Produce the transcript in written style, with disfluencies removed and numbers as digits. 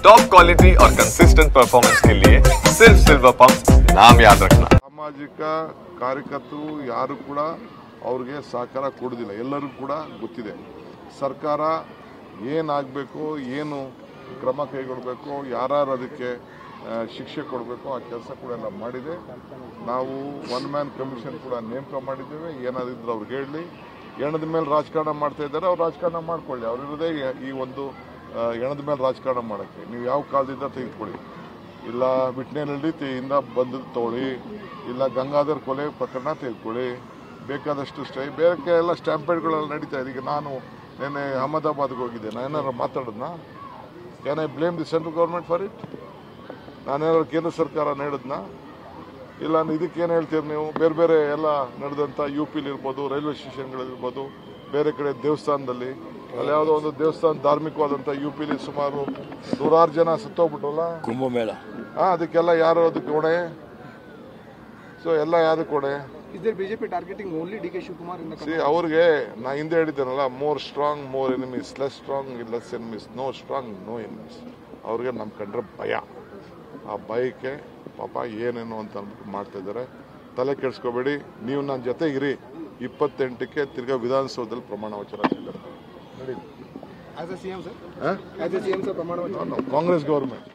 Top quality और consistent performance के लिए सिर्फ सिल्वर पंप नाम याद रखना। ಸಾಮಾಜಿಕ ಕಾರ್ಯಕರ್ತರು ಯಾರು ಕೂಡ ಅವರಿಗೆ ಸಹಕಾರ ಕೊಡೋದಿಲ್ಲ. ಎಲ್ಲರಿಗೂ ಕೂಡ ಗೊತ್ತಿದೆ ಸರ್ಕಾರ ಏನಾಗಬೇಕು, ಏನು ಕ್ರಮ ಕೈಗೊಳ್ಳಬೇಕು, ಯಾರು ಅದಕ್ಕೆ ಶಿಕ್ಷೆ ಕೊಡಬೇಕು ಆ ಕೆಲಸ ಕೂಡ ಎಲ್ಲ ಮಾಡಿದೆ. ನಾವು ಒನ್ ಮ್ಯಾನ್ ಕಮಿಷನ್ ಕೂಡ ನೇಮಕ ಮಾಡಿದ್ದೇವೆ. ಏನಾದಿದ್ರು ಅವ್ರಿಗೆ ಹೇಳಿ, ಹೆಣದ ಮೇಲೆ ರಾಜಕಾರಣ ಮಾಡ್ತಾ ಇದ್ದಾರೆ, ಅವ್ರು ರಾಜಕಾರಣ ಮಾಡ್ಕೊಳ್ಳಿ. ಅವರಿರೋದೇ ಈ ಒಂದು ಹೆಣದ ಮೇಲೆ ರಾಜಕಾರಣ ಮಾಡೋಕ್ಕೆ. ನೀವು ಯಾವ ಕಾಲದಿಂದ ತೆಗೆದುಕೊಳ್ಳಿ, ಇಲ್ಲ ವಿಟ್ನೆರಳ್ಳಿಯಿಂದ ಬಂದು ತಗೊಳ್ಳಿ, ಇಲ್ಲ ಗಂಗಾಧರ್ ಕೊಲೆ ಪ್ರಕರಣ ತೆಗೆದುಕೊಳ್ಳಿ, ಬೇಕಾದಷ್ಟು ಬೇರೆ ಎಲ್ಲ ಸ್ಟ್ಯಾಂಪೇಡ್ಗಳೆಲ್ಲ ನಡೀತಾ ಇದೆ. ಈಗ ನಾನು ನೆನ್ನೆ ಅಹಮದಾಬಾದ್ಗೆ ಹೋಗಿದ್ದೆ, ನಾನು ಏನಾರು ಮಾತಾಡಿದ್ನಾ? Can I blame the central government for it? ನಾನೇನಾದ್ರು ಕೇಂದ್ರ ಸರ್ಕಾರ ನಡೆದ್ನಾ? ಇಲ್ಲ ಇದಕ್ಕೇನು ಹೇಳ್ತೀರಿ ನೀವು? ಬೇರೆ ಬೇರೆ ಎಲ್ಲ ನಡೆದಂಥ UP-ಲಿರ್ಬೋದು, ರೈಲ್ವೆ ಸ್ಟೇಷನ್ಗಳಿರ್ಬೋದು, ಬೇರೆ ಕಡೆ ದೇವಸ್ಥಾನದಲ್ಲಿ, ಅಲ್ಲಿ ಯಾವುದೋ ಒಂದು ದೇವಸ್ಥಾನ ಧಾರ್ಮಿಕವಾದಂಥ UP-ಲಿ ಸುಮಾರು 100 ಜನ ಸತ್ತೋಗ್ಬಿಟ್ರಲ್ಲ, ಕುಂಭಮೇಳ. ಅದಕ್ಕೆಲ್ಲ ಯಾರು ಅದಕ್ಕೆ ಹೊಣೆ? ಸೊ ಎಲ್ಲ ಯಾರು ಹೊಣೆ? BJP targeting only DK Shivakumar? ಅವ್ರಿಗೆ ನಾ ಹಿಂದೆ ಹೇಳಿದ್ದೇನಲ್ಲ, more strong more enemies, less strong less enemies, no strong no enemies. ಅವ್ರಿಗೆ ನಮ್ಮ ಕಂಡ್ರೆ ಭಯ. ಆ ಭಯಕ್ಕೆ ಪಾಪ ಏನೇನು ಅಂತ ಅಂದ್ಬಿಟ್ಟು ಮಾಡ್ತಾ ಇದ್ದಾರೆ. ತಲೆ ಕೆಡಿಸ್ಕೋಬೇಡಿ. ನೀವು ನನ್ನ ಜೊತೆಗಿರಿ. 28ಕ್ಕೆ ತಿರ್ಗಾ ವಿಧಾನಸೌಧದಲ್ಲಿ ಪ್ರಮಾಣ ವಚನ ಸ್ವೀಕಾರ. ಆಸ್ ಎ ಸಿಎಂ ಸರ್ ಪ್ರಮಾಣ ವಚನ ಕಾಂಗ್ರೆಸ್ ಗೌರ್ಮೆಂಟ್